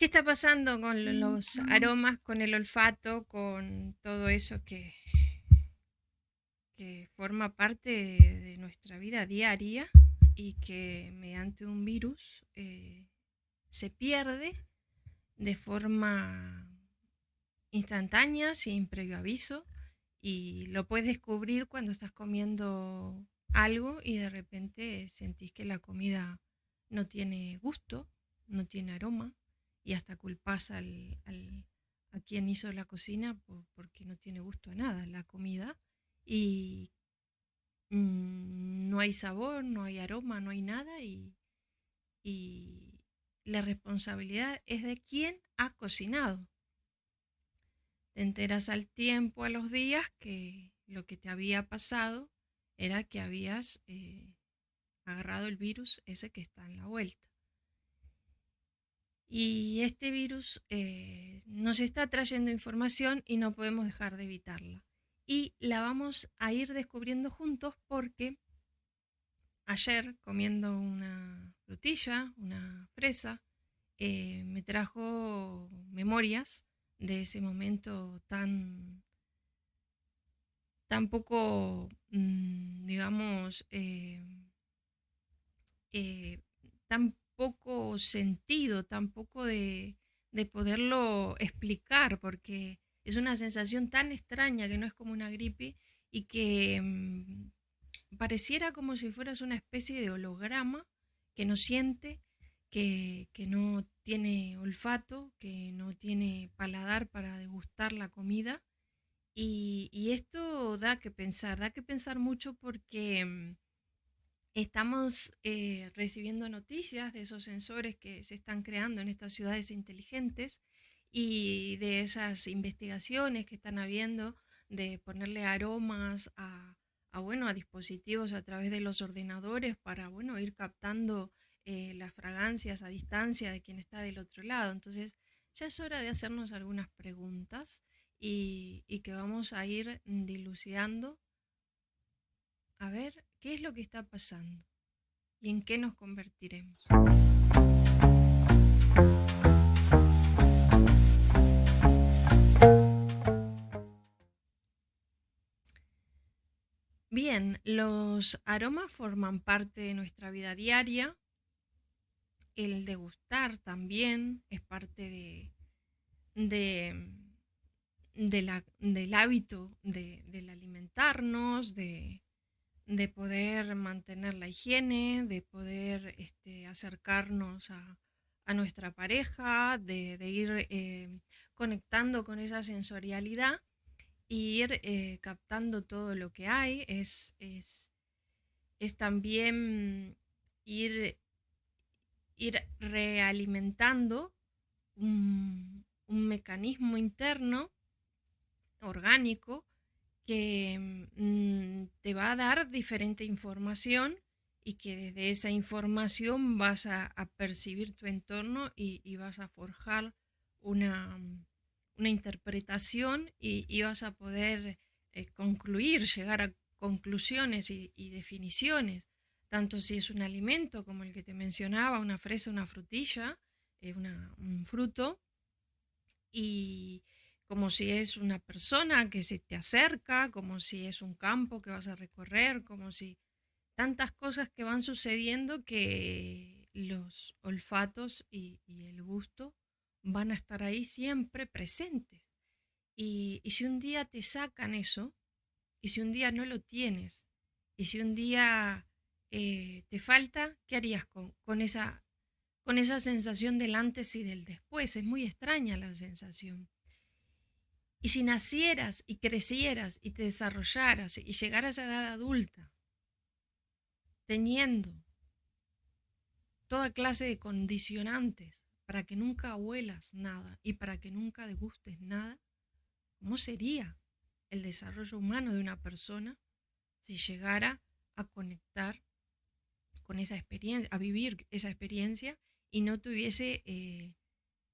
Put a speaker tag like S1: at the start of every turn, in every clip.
S1: ¿Qué está pasando con los aromas, con el olfato, con todo eso que forma parte de nuestra vida diaria y que mediante un virus se pierde de forma instantánea, sin previo aviso, y lo puedes descubrir cuando estás comiendo algo y de repente sentís que la comida no tiene gusto, no tiene aroma, y hasta culpás a quien hizo la cocina porque no tiene gusto a nada la comida, y no hay sabor, no hay aroma, no hay nada, y la responsabilidad es de quien ha cocinado. Te enteras al tiempo, a los días, que lo que te había pasado era que habías agarrado el virus ese que está en la vuelta. Y este virus nos está trayendo información y no podemos dejar de evitarla. Y la vamos a ir descubriendo juntos porque ayer, comiendo una frutilla, una fresa, me trajo memorias de ese momento tan poco, digamos, eh, tan poco sentido, tan poco de poderlo explicar, porque es una sensación tan extraña que no es como una gripe y que pareciera como si fueras una especie de holograma que no siente, que no tiene olfato, que no tiene paladar para degustar la comida. Y esto da que pensar mucho porque estamos recibiendo noticias de esos sensores que se están creando en estas ciudades inteligentes y de esas investigaciones que están habiendo de ponerle aromas bueno, a dispositivos a través de los ordenadores para bueno, ir captando las fragancias a distancia de quien está del otro lado. Entonces ya es hora de hacernos algunas preguntas y que vamos a ir dilucidando a ver qué es lo que está pasando y en qué nos convertiremos. Bien, los aromas forman parte de nuestra vida diaria. El degustar también es parte de, del hábito del alimentarnos, de poder mantener la higiene, de poder acercarnos a nuestra pareja, de ir conectando con esa sensorialidad y ir captando todo lo que hay. Es también ir realimentando un mecanismo interno orgánico que te va a dar diferente información y que desde esa información vas a percibir tu entorno y vas a forjar una, una interpretación y vas a poder concluir, llegar a conclusiones y definiciones, tanto si es un alimento como el que te mencionaba, una fresa, una frutilla, un fruto, y como si es una persona que se te acerca, como si es un campo que vas a recorrer, como si tantas cosas que van sucediendo que los olfatos y el gusto van a estar ahí siempre presentes. Y si un día te sacan eso, y si un día no lo tienes, y si un día te falta, ¿qué harías con esa sensación del antes y del después? Es muy extraña la sensación. Y si nacieras y crecieras y te desarrollaras y llegaras a edad adulta, teniendo toda clase de condicionantes para que nunca huelas nada y para que nunca degustes nada, ¿cómo sería el desarrollo humano de una persona si llegara a conectar con esa experiencia, a vivir esa experiencia y no tuviese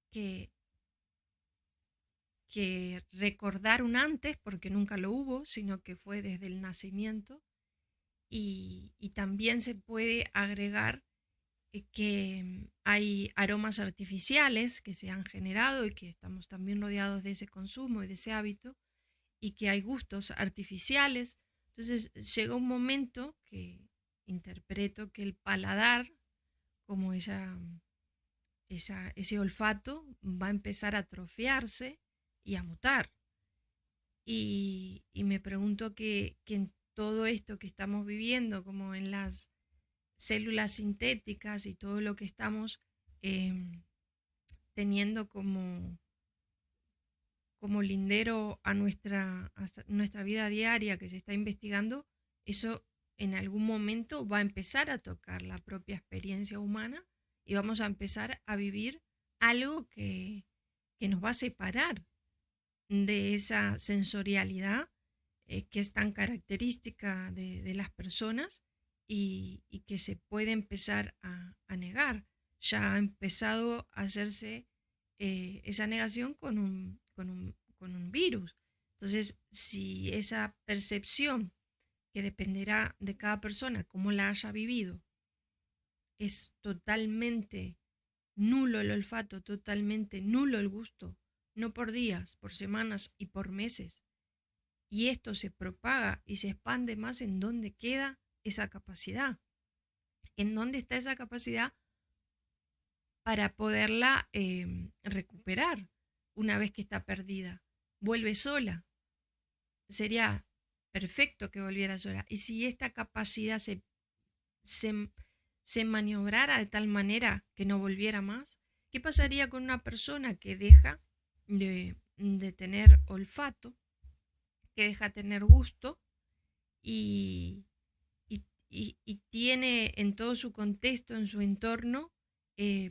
S1: que, que recordar un antes, porque nunca lo hubo, sino que fue desde el nacimiento? Y también se puede agregar que Hay aromas artificiales que se han generado y que estamos también rodeados de ese consumo y de ese hábito, y que hay gustos artificiales. Entonces llega un momento que interpreto que el paladar, como ese olfato, va a empezar a atrofiarse y a mutar. Y me pregunto que en todo esto que estamos viviendo, como en las células sintéticas y todo lo que estamos em, teniendo como lindero nuestra vida diaria que se está investigando, eso en algún momento va a empezar a tocar la propia experiencia humana y vamos a empezar a vivir algo que nos va a separar de esa sensorialidad que es tan característica de las personas y que se puede empezar a negar. Ya ha empezado a hacerse esa negación con un virus. Entonces, si esa percepción, que dependerá de cada persona, cómo la haya vivido, es totalmente nulo el olfato, totalmente nulo el gusto, no por días, por semanas y por meses, y esto se propaga y se expande más, ¿en dónde queda esa capacidad? ¿En dónde está esa capacidad para poderla recuperar una vez que está perdida? Vuelve sola. Sería perfecto que volviera sola. Y si esta capacidad se, se maniobrara de tal manera que no volviera más, ¿qué pasaría con una persona que deja de tener olfato, que deja de tener gusto y, y tiene en todo su contexto, en su entorno,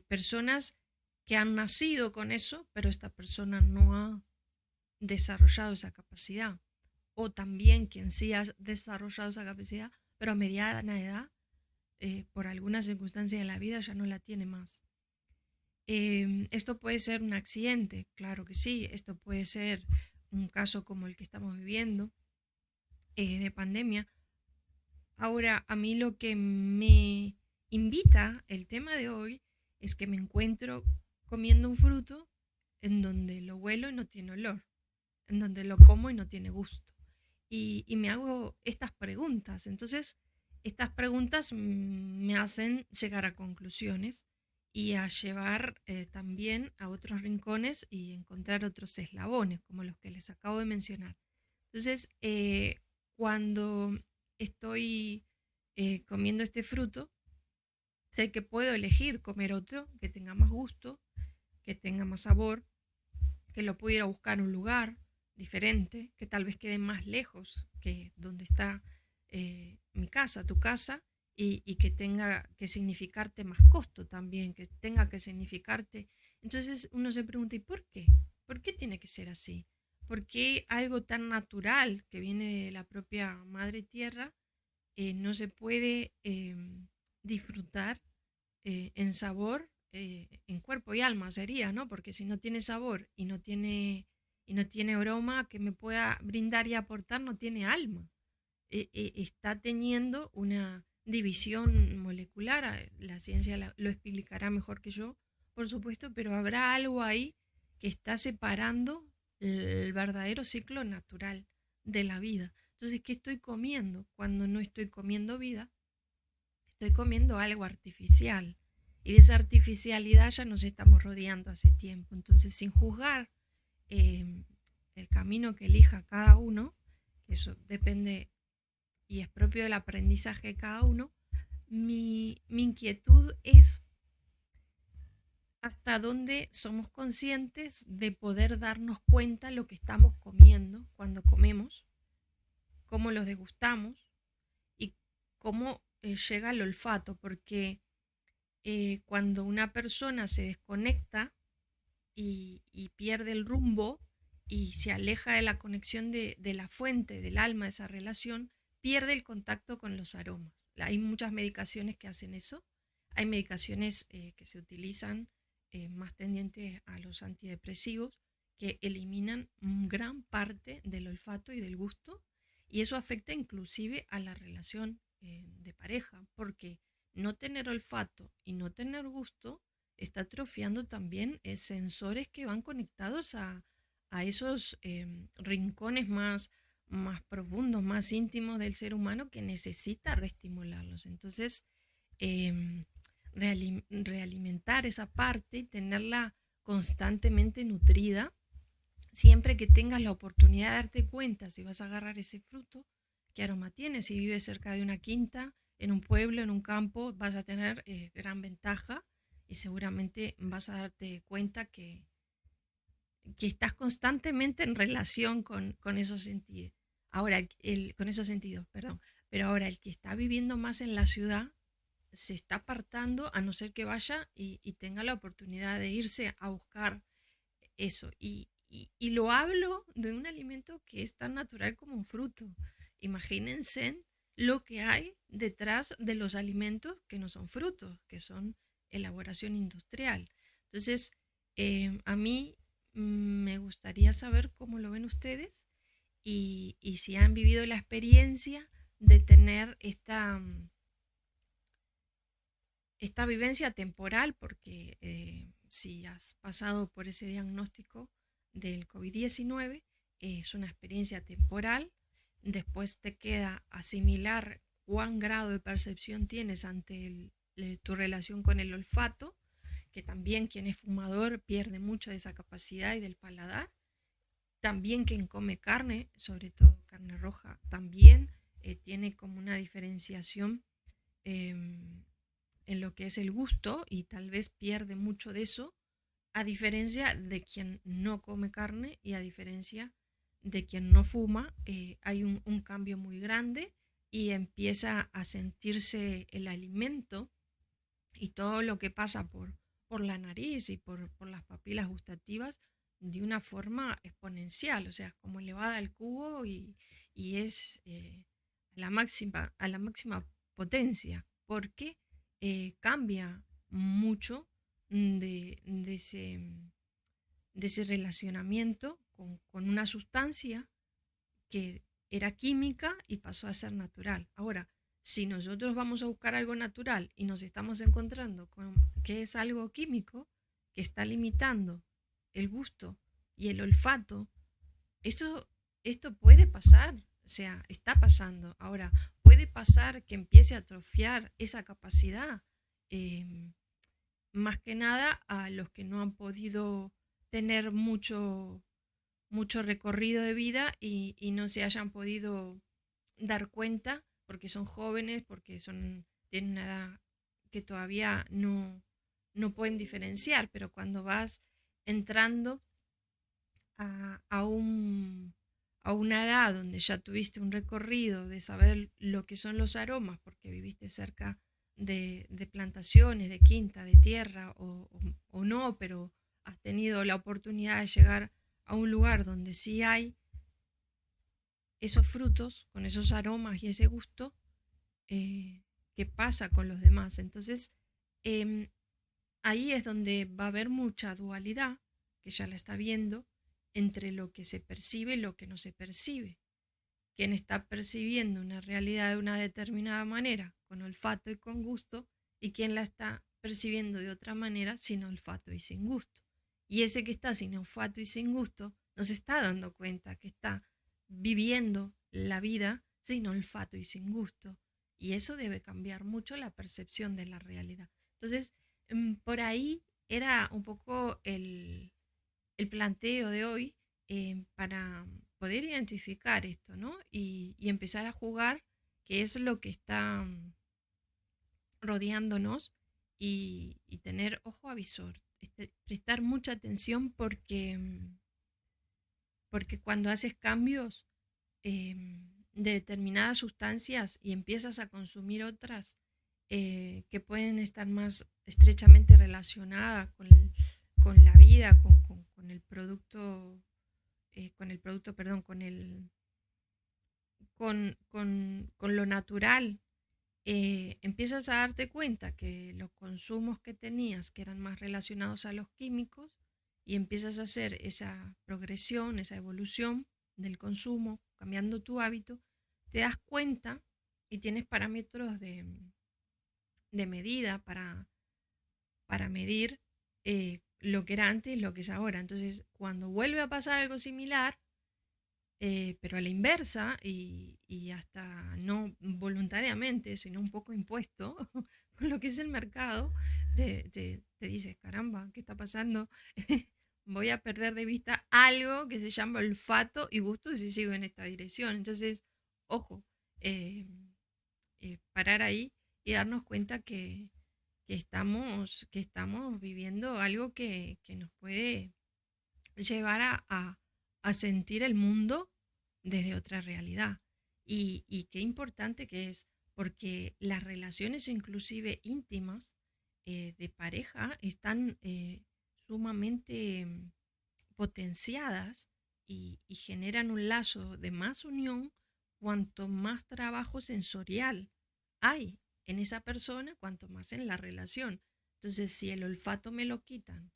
S1: personas que han nacido con eso, pero esta persona no ha desarrollado esa capacidad? O también quien sí ha desarrollado esa capacidad, pero a mediana edad, por alguna circunstancia de la vida, ya no la tiene más. Esto puede ser un accidente, claro que sí. Esto puede ser un caso como el que estamos viviendo, de pandemia. Ahora, a mí lo que me invita el tema de hoy es que me encuentro comiendo un fruto en donde lo huelo y no tiene olor, en donde lo como y no tiene gusto. Y me hago estas preguntas. Entonces, estas preguntas me hacen llegar a conclusiones y a llevar también a otros rincones y encontrar otros eslabones, como los que les acabo de mencionar. Entonces, cuando estoy comiendo este fruto, sé que puedo elegir comer otro que tenga más gusto, que tenga más sabor, que lo pudiera buscar en un lugar diferente, que tal vez quede más lejos que donde está mi casa, tu casa, y que tenga que significarte más costo también, que tenga que significarte. Entonces uno se pregunta, ¿y por qué? ¿Por qué tiene que ser así? ¿Por qué algo tan natural que viene de la propia madre tierra no se puede disfrutar en sabor, en cuerpo y alma sería, ¿no? Porque si no tiene sabor y no tiene aroma que me pueda brindar y aportar, no tiene alma. Está teniendo una división molecular. La ciencia lo explicará mejor que yo, por supuesto, pero habrá algo ahí que está separando el verdadero ciclo natural de la vida. Entonces, ¿qué estoy comiendo cuando no estoy comiendo vida? Estoy comiendo algo artificial. Y de esa artificialidad ya nos estamos rodeando hace tiempo. Entonces, sin juzgar el camino que elija cada uno, que eso depende y es propio del aprendizaje de cada uno, mi inquietud es hasta dónde somos conscientes de poder darnos cuenta de lo que estamos comiendo cuando comemos, cómo los degustamos y cómo llega el olfato, porque cuando una persona se desconecta y pierde el rumbo y se aleja de la conexión de la fuente, del alma, de esa relación, pierde el contacto con los aromas. Hay muchas medicaciones que hacen eso. Hay medicaciones que se utilizan más tendientes a los antidepresivos, que eliminan gran parte del olfato y del gusto, y eso afecta inclusive a la relación de pareja, porque no tener olfato y no tener gusto está atrofiando también sensores que van conectados a esos rincones más profundos, más íntimos del ser humano que necesita reestimularlos. Entonces, em, realimentar esa parte y tenerla constantemente nutrida, siempre que tengas la oportunidad de darte cuenta si vas a agarrar ese fruto, qué aroma tiene. Si vives cerca de una quinta, en un pueblo, en un campo, vas a tener gran ventaja y seguramente vas a darte cuenta que estás constantemente en relación con esos sentidos. Ahora, con esos sentidos, perdón. Pero ahora el que está viviendo más en la ciudad se está apartando a no ser que vaya y tenga la oportunidad de irse a buscar eso. Y lo hablo de un alimento que es tan natural como un fruto. Imagínense lo que hay detrás de los alimentos que no son frutos, que son elaboración industrial. Entonces, a mí me gustaría saber cómo lo ven ustedes y si han vivido la experiencia de tener esta vivencia temporal, porque si has pasado por ese diagnóstico del COVID-19, es una experiencia temporal, después te queda asimilar cuán grado de percepción tienes ante tu relación con el olfato, que también quien es fumador pierde mucho de esa capacidad y del paladar, también quien come carne, sobre todo carne roja, también tiene como una diferenciación eh, en lo que es el gusto y tal vez pierde mucho de eso, a diferencia de quien no come carne y a diferencia de quien no fuma, hay un cambio muy grande y empieza a sentirse el alimento y todo lo que pasa por la nariz y por las papilas gustativas de una forma exponencial, o sea, como elevada al cubo y es a la máxima potencia, porque cambia mucho de ese relacionamiento con una sustancia que era química y pasó a ser natural. Ahora, si nosotros vamos a buscar algo natural y nos estamos encontrando con que es algo químico que está limitando el gusto y el olfato, esto, esto puede pasar, o sea, está pasando. Ahora, puede pasar que empiece a atrofiar esa capacidad, eh, más que nada a los que no han podido tener mucho recorrido de vida y no se hayan podido dar cuenta porque son jóvenes, porque tienen una edad que todavía no pueden diferenciar, pero cuando vas entrando a una edad donde ya tuviste un recorrido de saber lo que son los aromas, porque viviste cerca de plantaciones, de quinta, de tierra o no, pero has tenido la oportunidad de llegar a un lugar donde sí hay esos frutos, con esos aromas y ese gusto, qué pasa con los demás. Entonces, em, ahí es donde va a haber mucha dualidad, que ya la está viendo, entre lo que se percibe y lo que no se percibe. Quien está percibiendo una realidad de una determinada manera, con olfato y con gusto, y quien la está percibiendo de otra manera, sin olfato y sin gusto. Y ese que está sin olfato y sin gusto, no se está dando cuenta que está viviendo la vida sin olfato y sin gusto. Y eso debe cambiar mucho la percepción de la realidad. Entonces, por ahí era un poco el planteo de hoy, para poder identificar esto, ¿no? Y empezar a jugar qué es lo que está rodeándonos y tener ojo avisor, prestar mucha atención porque cuando haces cambios de determinadas sustancias y empiezas a consumir otras que pueden estar más estrechamente relacionadas con la vida, con el producto, perdón, con lo natural, empiezas a darte cuenta que los consumos que tenías, que eran más relacionados a los químicos, y empiezas a hacer esa progresión, esa evolución del consumo, cambiando tu hábito, te das cuenta y tienes parámetros de medida para medir lo que era antes y lo que es ahora. Entonces, cuando vuelve a pasar algo similar, pero a la inversa y hasta no voluntariamente, sino un poco impuesto por lo que es el mercado, te dices, caramba, ¿qué está pasando? Voy a perder de vista algo que se llama olfato y gusto si sigo en esta dirección. Entonces, ojo, eh, parar ahí y darnos cuenta que estamos viviendo algo que nos puede llevar a sentir el mundo desde otra realidad. Y qué importante que es, porque las relaciones inclusive íntimas de pareja están sumamente potenciadas y generan un lazo de más unión cuanto más trabajo sensorial hay en esa persona, cuanto más en la relación. Entonces, si el olfato me lo quitan,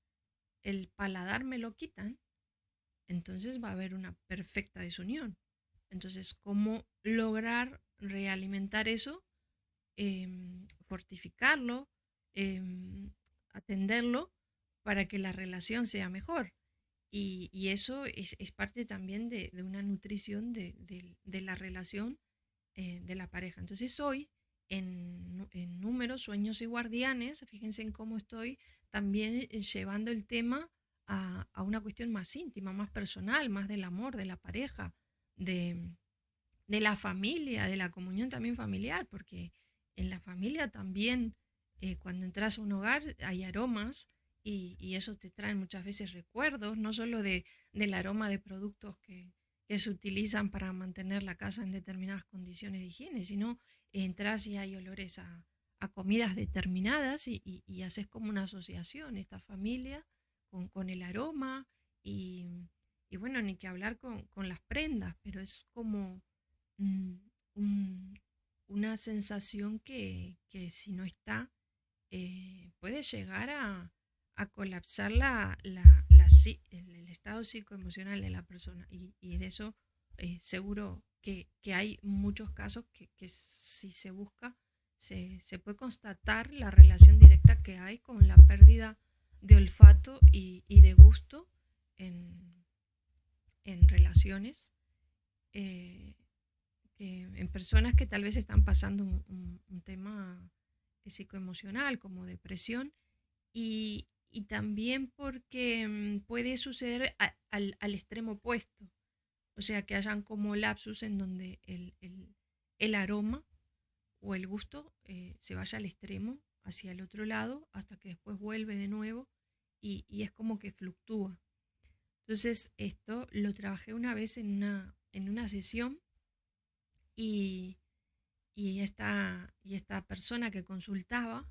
S1: el paladar me lo quitan, entonces va a haber una perfecta desunión. Entonces, ¿cómo lograr realimentar eso? Fortificarlo, atenderlo para que la relación sea mejor. Y eso es parte también de una nutrición de la relación de la pareja. Entonces hoy, en números, sueños y guardianes, fíjense en cómo estoy también llevando el tema a una cuestión más íntima, más personal, más del amor, de la pareja, de, de la familia, de la comunión también familiar, porque en la familia también, cuando entras a un hogar, hay aromas y eso te trae muchas veces recuerdos, no solo del aroma de productos que se utilizan para mantener la casa en determinadas condiciones de higiene, sino entras y hay olores a comidas determinadas y haces como una asociación, esta familia con el aroma y bueno, ni que hablar con las prendas, pero es como mm, un- una sensación que si no está, puede llegar a colapsar el estado psicoemocional de la persona. Y de eso seguro que hay muchos casos que si se busca, se puede constatar la relación directa que hay con la pérdida de olfato y de gusto en, en relaciones. eh, en personas que tal vez están pasando un tema psicoemocional como depresión y también porque puede suceder al extremo opuesto, o sea, que hayan como lapsus en donde el aroma o el gusto se vaya al extremo, hacia el otro lado, hasta que después vuelve de nuevo y es como que fluctúa. Entonces, esto lo trabajé una vez en una sesión y, y esta persona que consultaba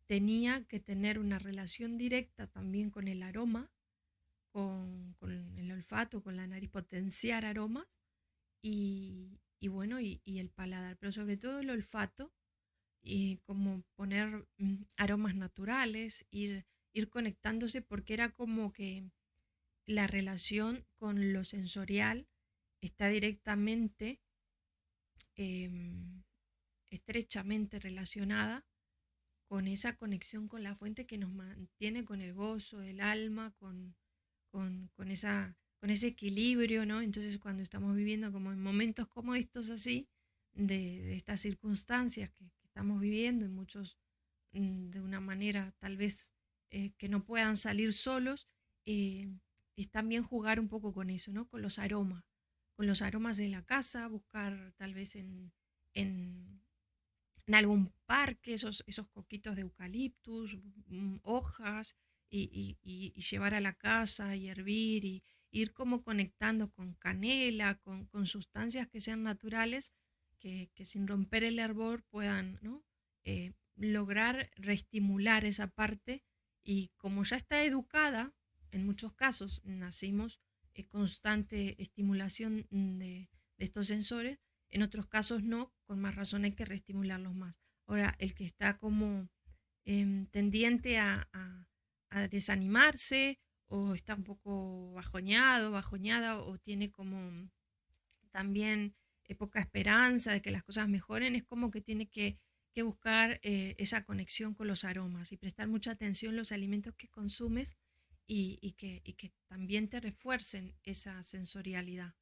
S1: tenía que tener una relación directa también con el aroma, con el olfato, con la nariz, potenciar aromas y bueno, y el paladar, pero sobre todo el olfato, y como poner aromas naturales, ir conectándose, porque era como que la relación con lo sensorial está directamente em, estrechamente relacionada con esa conexión con la fuente que nos mantiene con el gozo del alma, con ese equilibrio, ¿no? Entonces cuando estamos viviendo como en momentos como estos así, de estas circunstancias que estamos viviendo, y muchos de una manera tal vez que no puedan salir solos, eh, es también jugar un poco con eso, ¿no? Con los aromas de la casa, buscar tal vez en, en algún parque esos coquitos de eucaliptus, hojas, y llevar a la casa y hervir y ir como conectando con canela, con sustancias que sean naturales, que sin romper el hervor puedan, ¿no? Lograr reestimular esa parte y como ya está educada, en muchos casos nacimos constante estimulación de estos sensores, en otros casos no, con más razón hay que reestimularlos más. Ahora, el que está como tendiente a desanimarse o está un poco bajoñado, bajoñada o tiene como también poca esperanza de que las cosas mejoren, es como que tiene que buscar esa conexión con los aromas y prestar mucha atención a los alimentos que consumes y que también te refuercen esa sensorialidad.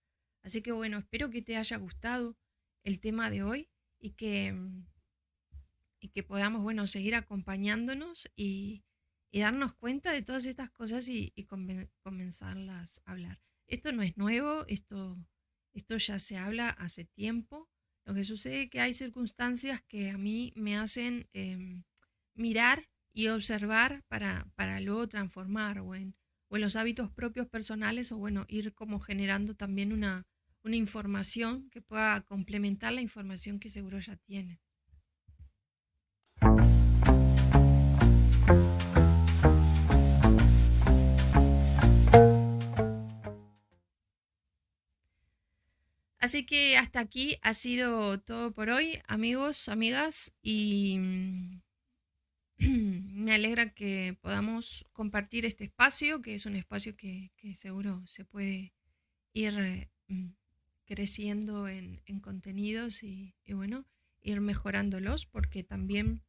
S1: Así que bueno, espero que te haya gustado el tema de hoy y que podamos, bueno, seguir acompañándonos y darnos cuenta de todas estas cosas y comenzarlas a hablar. Esto no es nuevo, esto ya se habla hace tiempo. Lo que sucede es que hay circunstancias que a mí me hacen mirar y observar para luego transformar o en los hábitos propios personales o bueno, ir como generando también una información que pueda complementar la información que seguro ya tienes. Así que hasta aquí ha sido todo por hoy, amigos, amigas, y me alegra que podamos compartir este espacio, que es un espacio que seguro se puede ir creciendo en contenidos y bueno, ir mejorándolos, porque también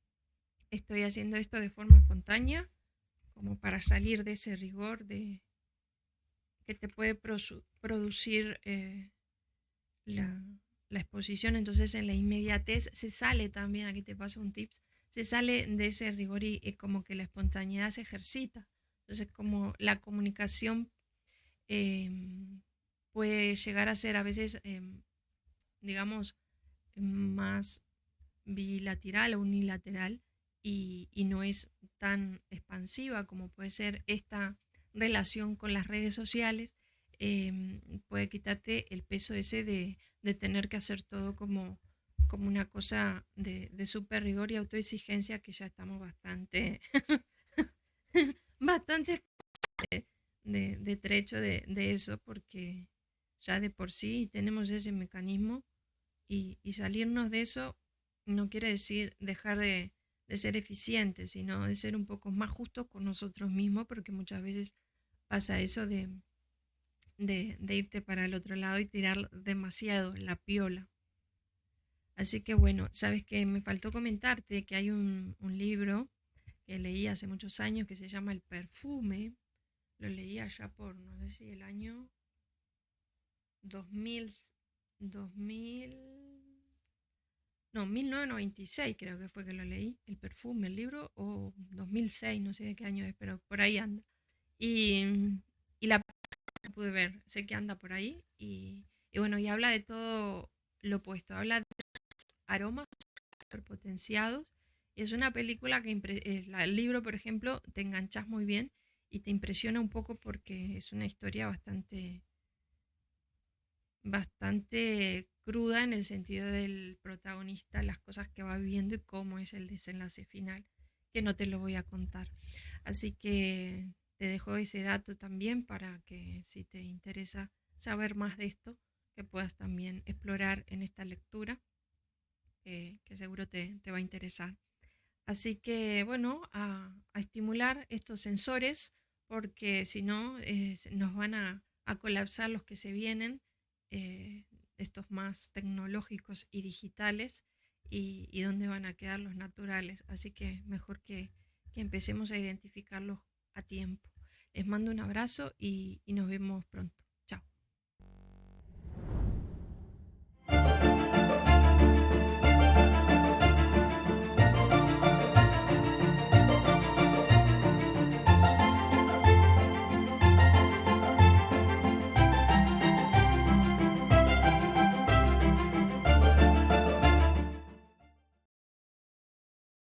S1: estoy haciendo esto de forma espontánea, como para salir de ese rigor que te puede producir la, la exposición. Entonces en la inmediatez se sale también, aquí te paso un tips, se sale de ese rigor y como que la espontaneidad se ejercita. Entonces como la comunicación eh, puede llegar a ser a veces, digamos, más bilateral o unilateral y no es tan expansiva como puede ser esta relación con las redes sociales, puede quitarte el peso ese de tener que hacer todo como una cosa de súper rigor y autoexigencia que ya estamos bastante, bastante de trecho de eso porque ya de por sí tenemos ese mecanismo y salirnos de eso no quiere decir dejar de ser eficientes, sino de ser un poco más justos con nosotros mismos, porque muchas veces pasa eso de irte para el otro lado y tirar demasiado la piola. Así que bueno, sabes que me faltó comentarte que hay un libro que leí hace muchos años que se llama El perfume. Lo leí allá por, no sé si el año 2000, 2000, no, 1996 creo que fue que lo leí, El perfume, el libro, o 2006, no sé de qué año es, pero por ahí anda. Y la pude ver, sé que anda por ahí y bueno, y habla de todo lo opuesto, habla de aromas superpotenciados. Y es una película que, el libro, por ejemplo, te enganchas muy bien y te impresiona un poco porque es una historia bastante cruda en el sentido del protagonista, las cosas que va viviendo y cómo es el desenlace final, que no te lo voy a contar. Así que te dejo ese dato también para que si te interesa saber más de esto, que puedas también explorar en esta lectura, que seguro te va a interesar. Así que bueno, a estimular estos sensores porque si no nos van a colapsar los que se vienen, eh, estos más tecnológicos y digitales y dónde van a quedar los naturales. Así que mejor que empecemos a identificarlos a tiempo. Les mando un abrazo y nos vemos pronto.